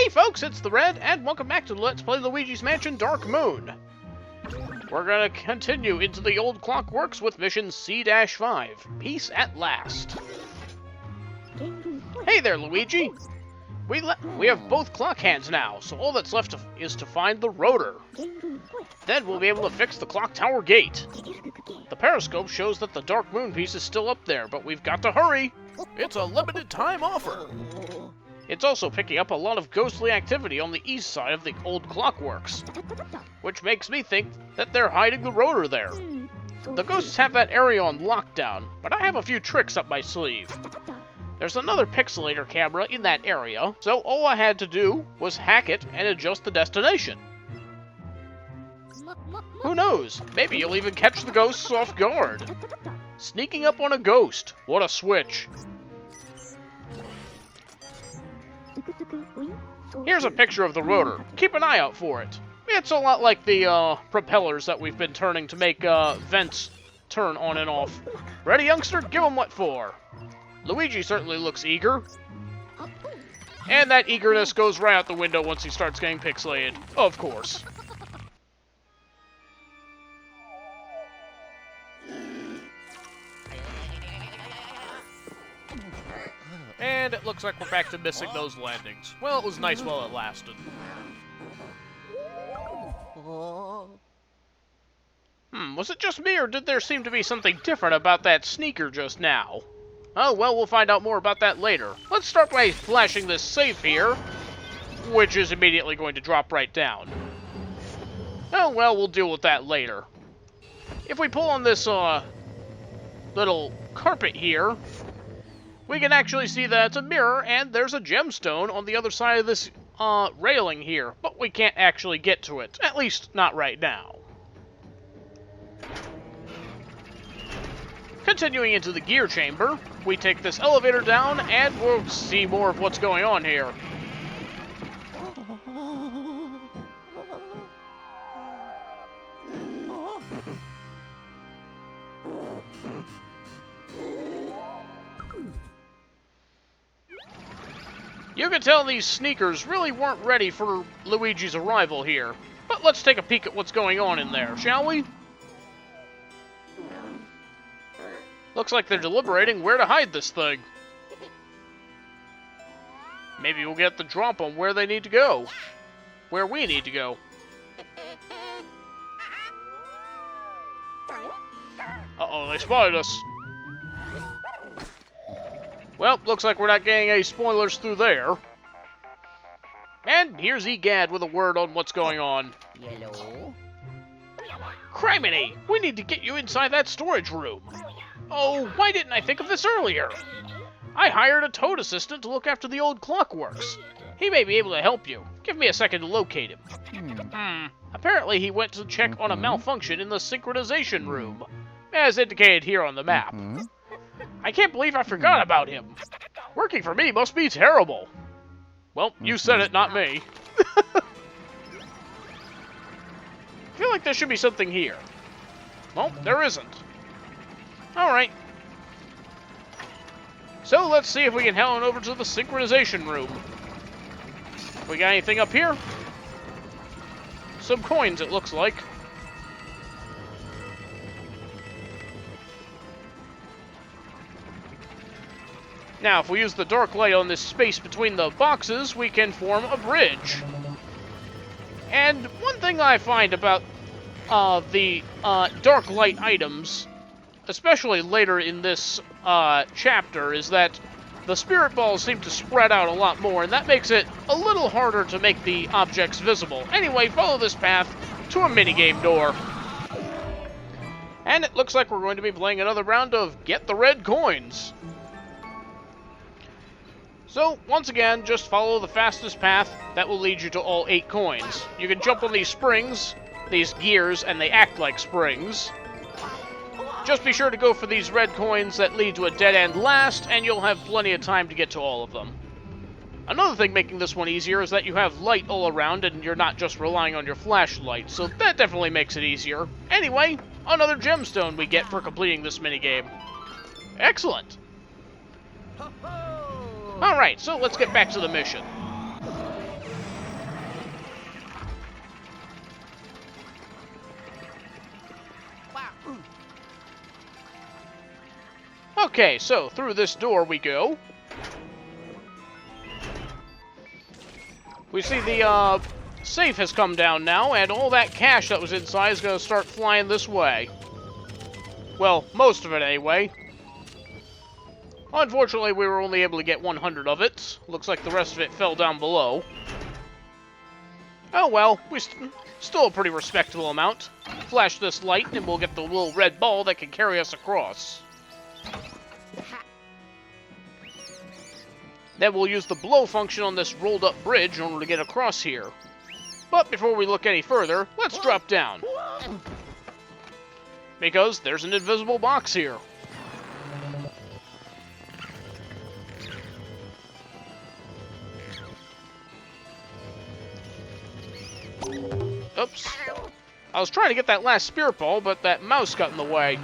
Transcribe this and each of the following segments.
Hey folks, it's the Red, and welcome back to Let's Play Luigi's Mansion Dark Moon. We're gonna continue into the Old Clockworks with mission C-5, Peace at Last. Hey there, Luigi! We have both clock hands now, so all that's left is to find the rotor. Then we'll be able to fix the clock tower gate. The periscope shows that the Dark Moon piece is still up there, but we've got to hurry! It's a limited time offer! It's also picking up a lot of ghostly activity on the east side of the Old Clockworks, which makes me think that they're hiding the rotor there. The ghosts have that area on lockdown, but I have a few tricks up my sleeve. There's another pixelator camera in that area, so all I had to do was hack it and adjust the destination. Who knows, maybe you'll even catch the ghosts off guard. Sneaking up on a ghost, what a switch. Here's a picture of the rotor. Keep an eye out for it. It's a lot like the propellers that we've been turning to make vents turn on and off. Ready, youngster? Give 'em what for. Luigi certainly looks eager. And that eagerness goes right out the window once he starts getting pixelated. Of course. And it looks like we're back to missing those landings. Well, it was nice while it lasted. Was it just me, or did there seem to be something different about that sneaker just now? Oh, well, we'll find out more about that later. Let's start by flashing this safe here, which is immediately going to drop right down. Oh, well, we'll deal with that later. If we pull on this, little carpet here, we can actually see that it's a mirror, and there's a gemstone on the other side of this, railing here, but we can't actually get to it, at least not right now. Continuing into the gear chamber, we take this elevator down, and we'll see more of what's going on here. You can tell these sneakers really weren't ready for Luigi's arrival here. But let's take a peek at what's going on in there, shall we? Looks like they're deliberating where to hide this thing. Maybe we'll get the drop on where they need to go. Where we need to go. Uh-oh, they spotted us. Well, looks like we're not getting any spoilers through there. And here's Egad with a word on what's going on. Hello? Criminy! We need to get you inside that storage room. Oh, why didn't I think of this earlier? I hired a Toad assistant to look after the Old Clockworks. He may be able to help you. Give me a second to locate him. Apparently he went to check on a malfunction in the synchronization room, as indicated here on the map. I can't believe I forgot about him. Working for me must be terrible. Well, you said it, not me. I feel like there should be something here. Well, there isn't. Alright. So let's see if we can head on over to the synchronization room. We got anything up here? Some coins, it looks like. Now, if we use the dark light on this space between the boxes, we can form a bridge. And one thing I find about the dark light items, especially later in this chapter, is that the spirit balls seem to spread out a lot more, and that makes it a little harder to make the objects visible. Anyway, follow this path to a minigame door. And it looks like we're going to be playing another round of Get the Red Coins. So, once again, just follow the fastest path. That will lead you to all 8 coins. You can jump on these springs, these gears, and they act like springs. Just be sure to go for these red coins that lead to a dead end last, and you'll have plenty of time to get to all of them. Another thing making this one easier is that you have light all around, and you're not just relying on your flashlight, so that definitely makes it easier. Anyway, another gemstone we get for completing this minigame. Excellent! Alright, so let's get back to the mission. Okay, so through this door we go. We see the safe has come down now, and all that cash that was inside is going to start flying this way. Well, most of it anyway. Unfortunately, we were only able to get 100 of it. Looks like the rest of it fell down below. Oh well, still a pretty respectable amount. Flash this light and we'll get the little red ball that can carry us across. Then we'll use the blow function on this rolled up bridge in order to get across here. But before we look any further, let's drop down. Because there's an invisible box here. Oops. I was trying to get that last spirit ball, but that mouse got in the way.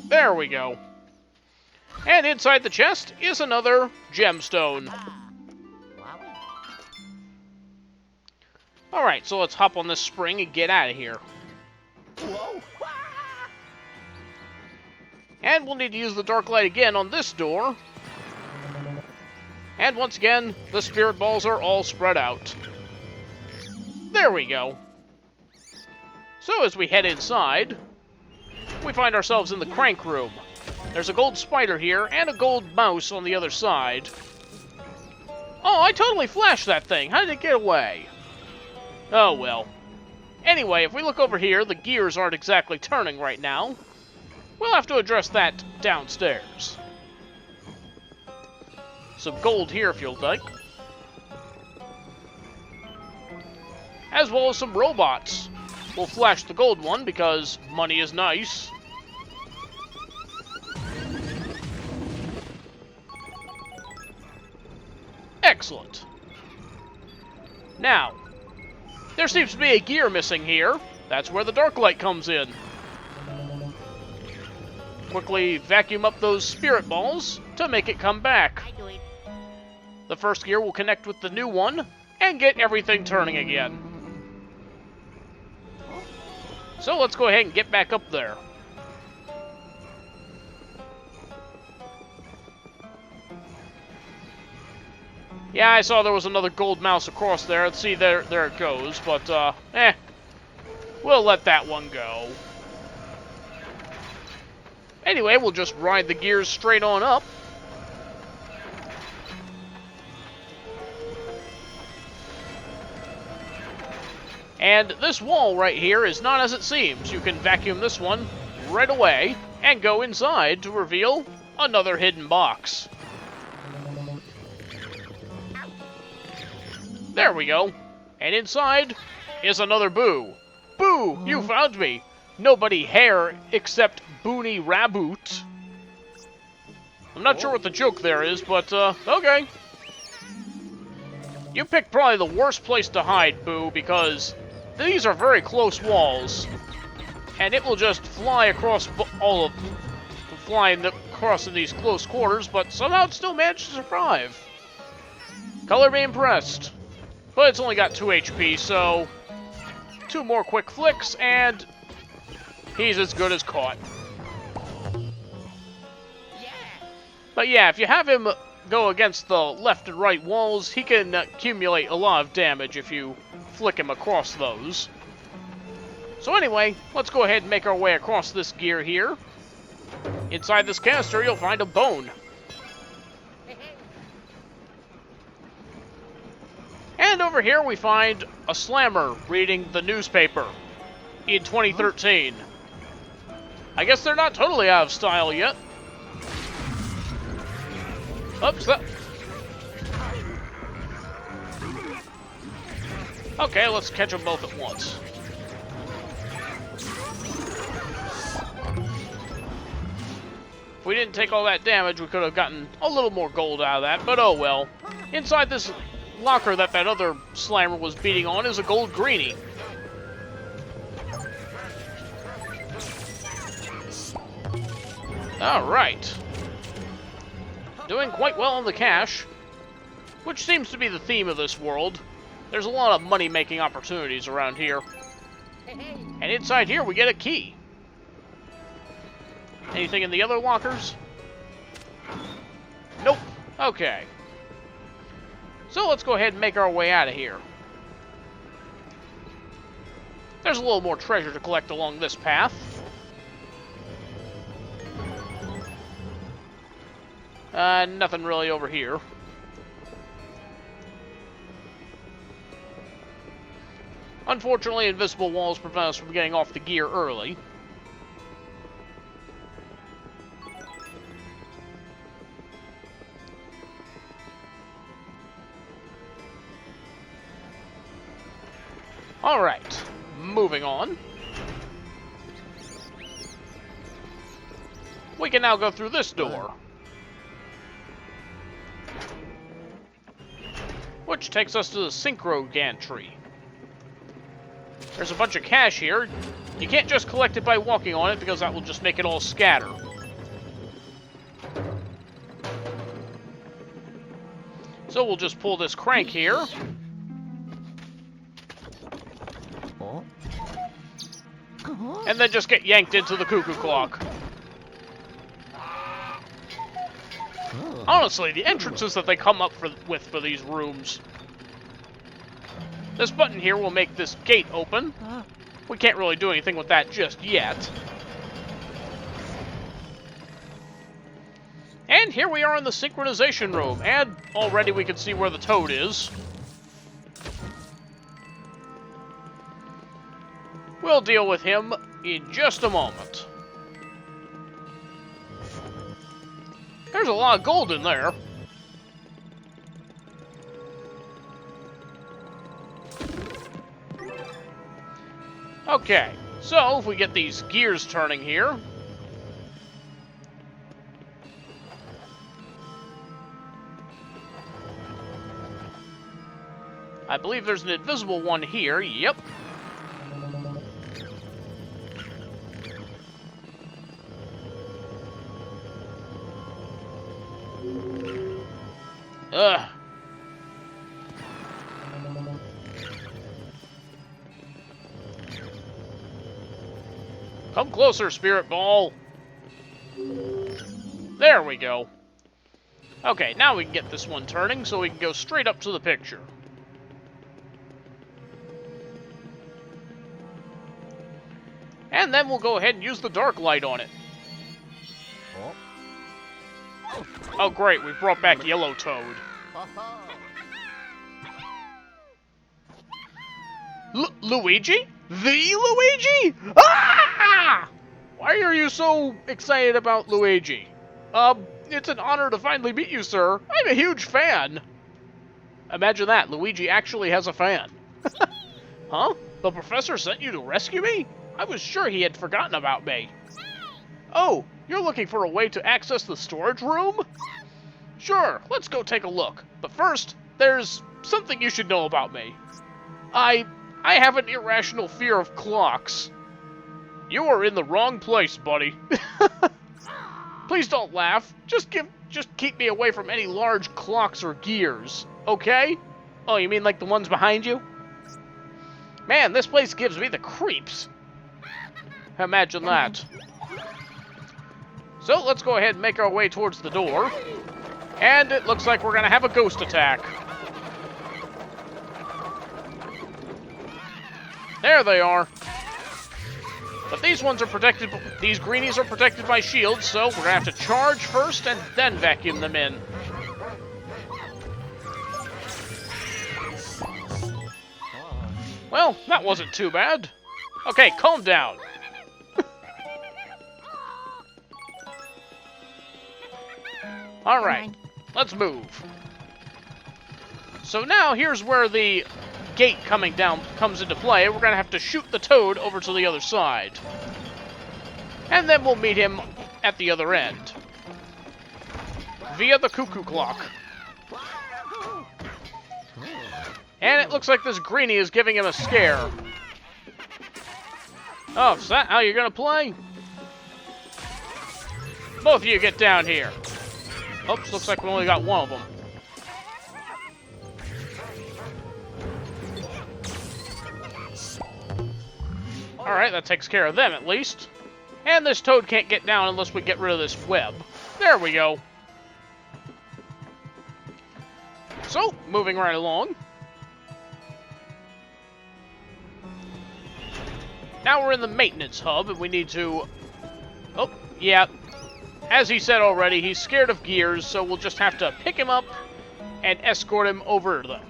There we go. And inside the chest is another gemstone. Alright, so let's hop on this spring and get out of here. And we'll need to use the dark light again on this door. And once again, the spirit balls are all spread out. There we go. So as we head inside, we find ourselves in the crank room. There's a gold spider here and a gold mouse on the other side. Oh, I totally flashed that thing. How did it get away? Oh well. Anyway, if we look over here, the gears aren't exactly turning right now. We'll have to address that downstairs. Some gold here if you'll like. As well as some robots. We'll flash the gold one because money is nice. Excellent. Now, there seems to be a gear missing here. That's where the dark light comes in. Quickly vacuum up those spirit balls to make it come back. The first gear will connect with the new one and get everything turning again. So let's go ahead and get back up there. Yeah, I saw there was another gold mouse across there. Let's see, there it goes. But, we'll let that one go. Anyway, we'll just ride the gears straight on up. And this wall right here is not as it seems. You can vacuum this one right away and go inside to reveal another hidden box. There we go. And inside is another Boo. Boo, you found me. Nobody hair except Boony Raboot. I'm not sure what the joke there is, but, okay. You picked probably the worst place to hide, Boo, because these are very close walls. And it will just fly across all of them. Flying across in these close quarters, but somehow it still managed to survive. Color me impressed. But it's only got 2 HP, so 2 more quick flicks, and he's as good as caught. But yeah, if you have him go against the left and right walls, he can accumulate a lot of damage if you flick him across those. So anyway, let's go ahead and make our way across this gear here. Inside this canister, you'll find a bone. And over here we find a slammer reading the newspaper in 2013. I guess they're not totally out of style yet. Oops. Okay, let's catch them both at once. If we didn't take all that damage, we could have gotten a little more gold out of that, but oh well. Inside this locker that other slammer was beating on is a gold greenie. Alright. Doing quite well on the cash, which seems to be the theme of this world. There's a lot of money-making opportunities around here. And inside here, we get a key. Anything in the other lockers? Nope. Okay. So let's go ahead and make our way out of here. There's a little more treasure to collect along this path. Nothing really over here. Unfortunately, invisible walls prevent us from getting off the gear early. Alright, moving on. We can now go through this door, which takes us to the synchro gantry. There's a bunch of cash here. You can't just collect it by walking on it, because that will just make it all scatter. So we'll just pull this crank here. And then just get yanked into the cuckoo clock. Honestly, the entrances that they come up with for these rooms. This button here will make this gate open. We can't really do anything with that just yet. And here we are in the synchronization room, and already we can see where the Toad is. We'll deal with him in just a moment. There's a lot of gold in there. Okay, so if we get these gears turning here. I believe there's an invisible one here, yep. Ugh. Come closer, Spirit Ball. There we go. Okay, now we can get this one turning, so we can go straight up to the picture. And then we'll go ahead and use the dark light on it. Oh great, we brought back Yellow Toad. Luigi? The Luigi? Ah! Why are you so excited about Luigi? It's an honor to finally meet you, sir. I'm a huge fan. Imagine that, Luigi actually has a fan. Huh? The professor sent you to rescue me? I was sure he had forgotten about me. Oh, you're looking for a way to access the storage room? Sure, let's go take a look. But first, there's something you should know about me. I have an irrational fear of clocks. You are in the wrong place, buddy. Please don't laugh. Just keep me away from any large clocks or gears, okay? Oh, you mean like the ones behind you? Man, this place gives me the creeps. Imagine that. So let's go ahead and make our way towards the door. And it looks like we're going to have a ghost attack. There they are. But these ones are protected, these greenies are protected by shields, so we're going to have to charge first and then vacuum them in. Well, that wasn't too bad. Okay, calm down. Alright, let's move. So now here's where the gate coming down comes into play. We're going to have to shoot the Toad over to the other side. And then we'll meet him at the other end. Via the cuckoo clock. And it looks like this greenie is giving him a scare. Oh, is that how you're going to play? Both of you get down here. Oops, looks like we only got one of them. Alright, that takes care of them at least. And this toad can't get down unless we get rid of this web. There we go. So, moving right along. Now we're in the maintenance hub, and we need to... Oh, yeah. As he said already, he's scared of gears, so we'll just have to pick him up and escort him over them.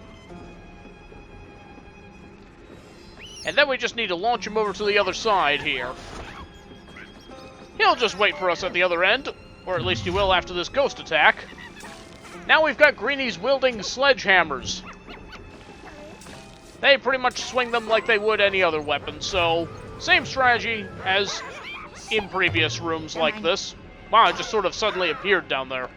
And then we just need to launch him over to the other side here. He'll just wait for us at the other end, or at least he will after this ghost attack. Now we've got greenies wielding sledgehammers. They pretty much swing them like they would any other weapon, so same strategy as in previous rooms like this. Wow, it just sort of suddenly appeared down there.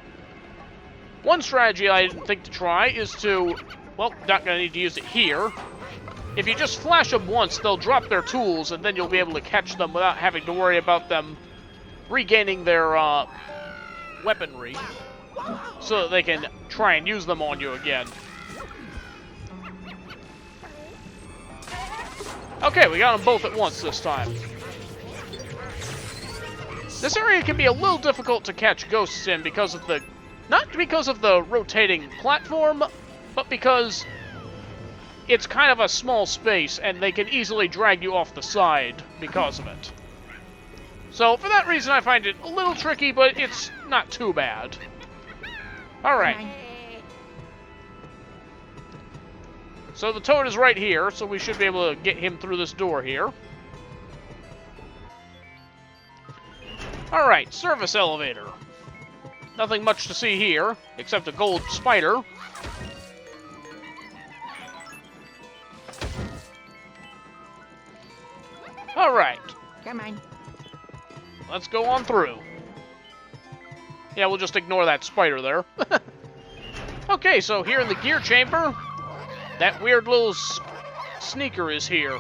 One strategy I didn't think to try is to, well, not going to need to use it here. If you just flash them once, they'll drop their tools, and then you'll be able to catch them without having to worry about them regaining their weaponry, so that they can try and use them on you again. Okay, we got them both at once this time. This area can be a little difficult to catch ghosts in because of the... Not because of the rotating platform, but because it's kind of a small space, and they can easily drag you off the side because of it. So, for that reason, I find it a little tricky, but it's not too bad. Alright. So the toad is right here, so we should be able to get him through this door here. Alright, service elevator. Nothing much to see here, except a gold spider. Alright. Come on. Let's go on through. Yeah, we'll just ignore that spider there. Okay, so here in the gear chamber, that weird little sneaker is here.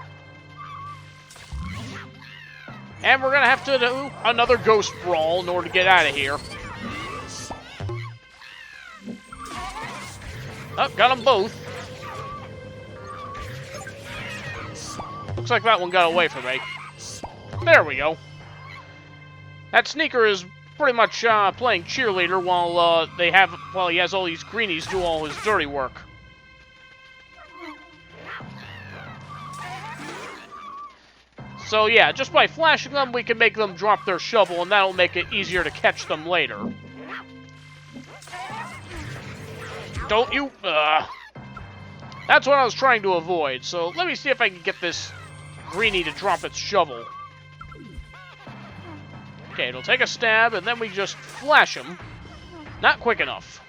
And we're gonna have to do another ghost brawl in order to get out of here. Oh, got them both. Looks like that one got away from me. There we go. That sneaker is pretty much playing cheerleader while he has all these greenies do all his dirty work. So yeah, just by flashing them, we can make them drop their shovel, and that'll make it easier to catch them later. Don't you... That's what I was trying to avoid, so let me see if I can get this greenie to drop its shovel. Okay, it'll take a stab, and then we just flash him. Not quick enough.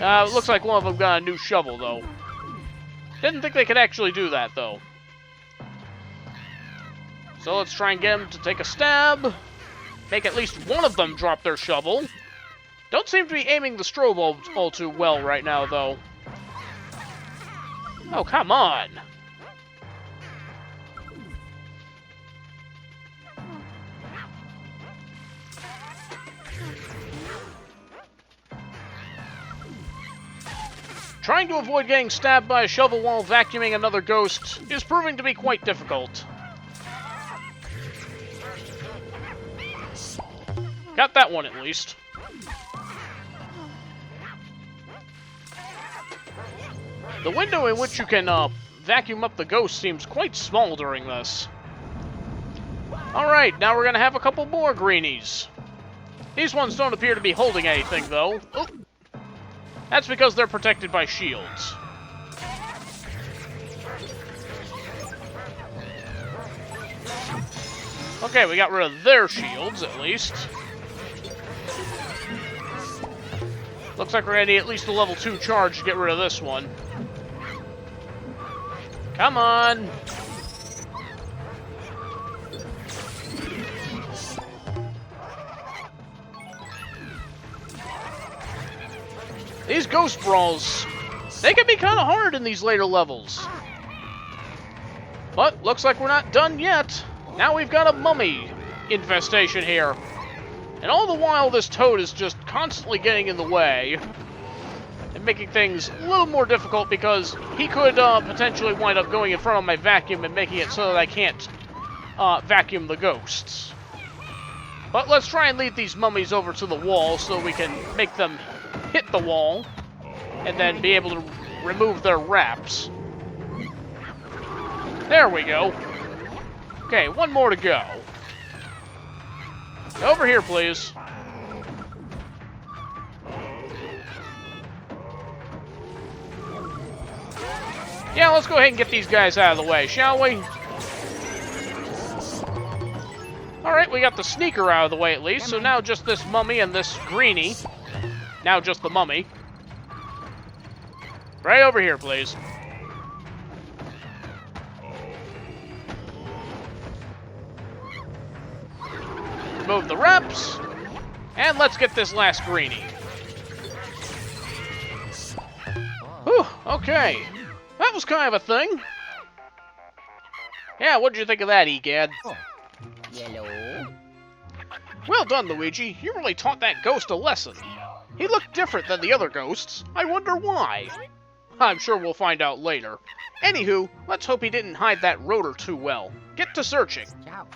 It looks like one of them got a new shovel, though. Didn't think they could actually do that, though. So let's try and get him to take a stab. Make at least one of them drop their shovel. Don't seem to be aiming the strobe all too well right now, though. Oh, come on! Trying to avoid getting stabbed by a shovel while vacuuming another ghost is proving to be quite difficult. Got that one at least. The window in which you can vacuum up the ghost seems quite small during this. Alright, now we're gonna have a couple more greenies. These ones don't appear to be holding anything, though. Oh. That's because they're protected by shields. Okay, we got rid of their shields, at least. Looks like we're gonna need at least a level 2 charge to get rid of this one. Come on! These ghost brawls, they can be kind of hard in these later levels. But looks like we're not done yet. Now we've got a mummy infestation here. And all the while this toad is just constantly getting in the way. and making things a little more difficult because he could potentially wind up going in front of my vacuum and making it so that I can't vacuum the ghosts. But let's try and lead these mummies over to the wall so we can make them hit the wall and then be able to remove their wraps. There we go. Okay, one more to go. Over here, please. Yeah, let's go ahead and get these guys out of the way, shall we? Alright, we got the sneaker out of the way at least, so now just this mummy and this greenie. Now just the mummy. Right over here, please. Remove the wraps. And let's get this last greenie. Whew, okay. That was kind of a thing. Yeah, what'd you think of that, Egad? Oh. Yellow. Well done, Luigi. You really taught that ghost a lesson. He looked different than the other ghosts. I wonder why. I'm sure we'll find out later. Anywho, let's hope he didn't hide that rotor too well. Get to searching. Ciao.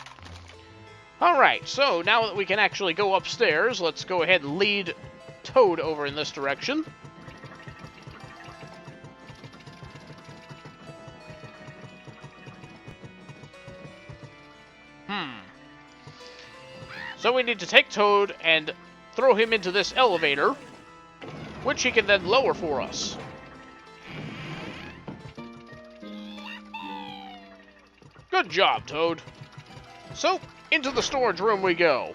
Alright, so now that we can actually go upstairs, let's go ahead and lead Toad over in this direction. So we need to take Toad and throw him into this elevator, which he can then lower for us. Good job, Toad. So, into the storage room we go.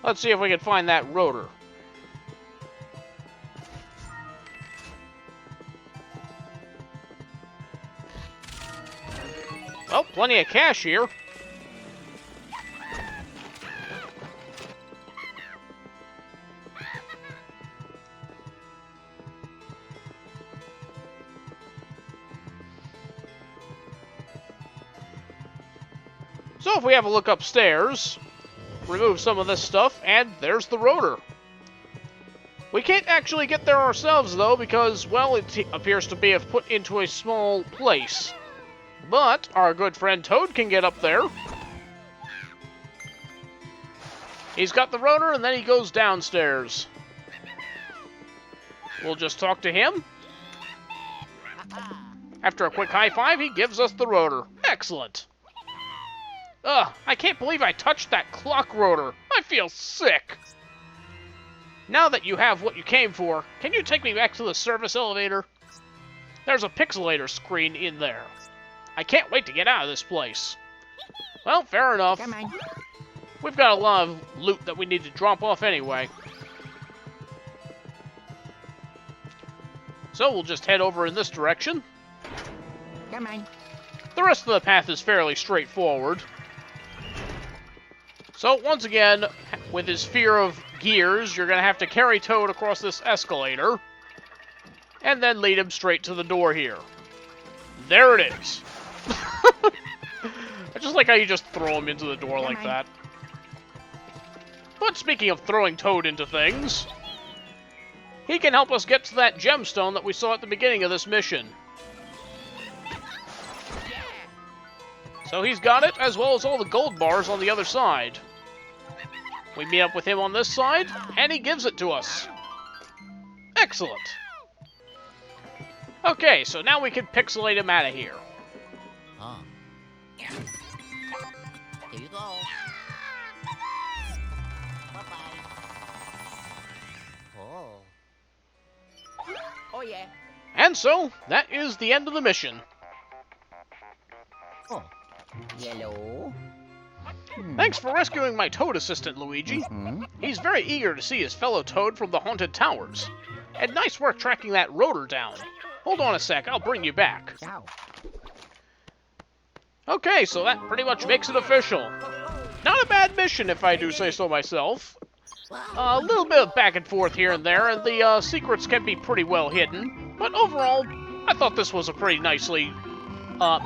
Let's see if we can find that rotor. Well, plenty of cash here. So if we have a look upstairs, remove some of this stuff, and there's the rotor. We can't actually get there ourselves, though, because, well, it appears to be put into a small place. But our good friend Toad can get up there. He's got the rotor, and then he goes downstairs. We'll just talk to him. After a quick high five, he gives us the rotor. Excellent. Ugh, I can't believe I touched that clock rotor. I feel sick. Now that you have what you came for, can you take me back to the service elevator? There's a pixelator screen in there. I can't wait to get out of this place. Well, fair enough. Come on. We've got a lot of loot that we need to drop off anyway. So we'll just head over in this direction. Come on. The rest of the path is fairly straightforward. So once again, with his fear of gears, you're going to have to carry Toad across this escalator. And then lead him straight to the door here. There it is. I just like how you just throw him into the door like that. But speaking of throwing Toad into things, he can help us get to that gemstone that we saw at the beginning of this mission. So he's got it, as well as all the gold bars on the other side. We meet up with him on this side, and he gives it to us. Excellent. Okay, so now we can pixelate him out of here. Oh. Here you go. Bye-bye. Oh. Oh, yeah. And so, that is the end of the mission. Oh. Yellow. Thanks for rescuing my Toad assistant, Luigi. He's very eager to see his fellow Toad from the Haunted Towers. And nice work tracking that rotor down. Hold on a sec, I'll bring you back. Ciao. Okay, so that pretty much makes it official. Not a bad mission, if I do say so myself. A little bit of back and forth here and there, and the secrets can be pretty well hidden. But overall, I thought this was a pretty nicely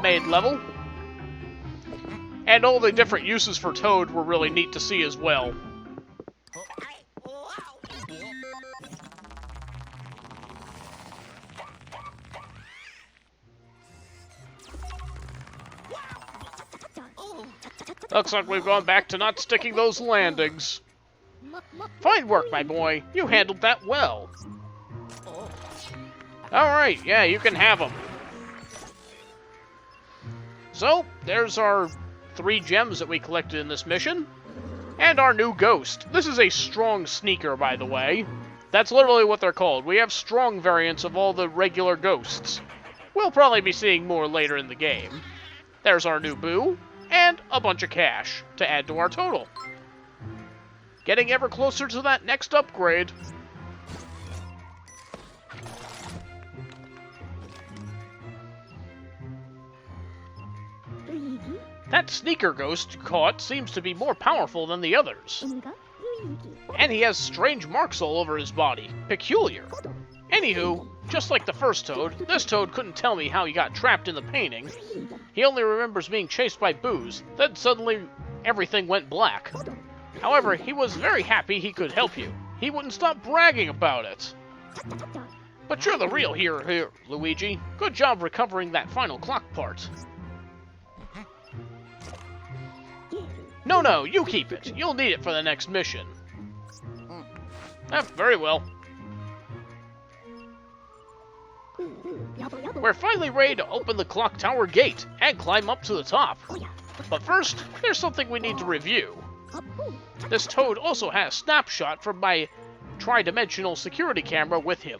made level. And all the different uses for Toad were really neat to see as well. Looks like we've gone back to not sticking those landings. Fine work, my boy. You handled that well. Alright, yeah, you can have them. So, there's our 3 gems that we collected in this mission. And our new ghost. This is a strong sneaker, by the way. That's literally what they're called. We have strong variants of all the regular ghosts. We'll probably be seeing more later in the game. There's our new boo, and a bunch of cash to add to our total. Getting ever closer to that next upgrade. That sneaker ghost you caught seems to be more powerful than the others. And he has strange marks all over his body. Peculiar. Anywho, just like the first Toad, this Toad couldn't tell me how he got trapped in the painting. He only remembers being chased by boos, then suddenly everything went black. However, he was very happy he could help you. He wouldn't stop bragging about it. But you're the real hero here, Luigi. Good job recovering that final clock part. No, you keep it. You'll need it for the next mission. Very well. We're finally ready to open the clock tower gate and climb up to the top. But first, there's something we need to review. This Toad also has a snapshot from my tri-dimensional security camera with him.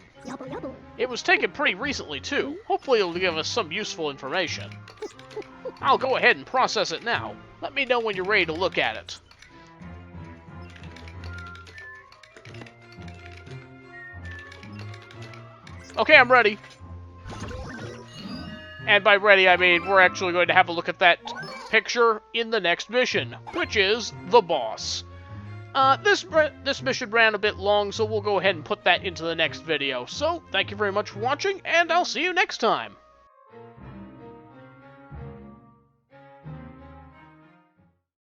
It was taken pretty recently too. Hopefully it'll give us some useful information. I'll go ahead and process it now. Let me know when you're ready to look at it. Okay, I'm ready. And by ready, I mean we're actually going to have a look at that picture in the next mission, which is the boss. This mission ran a bit long, so we'll go ahead and put that into the next video. So, thank you very much for watching, and I'll see you next time.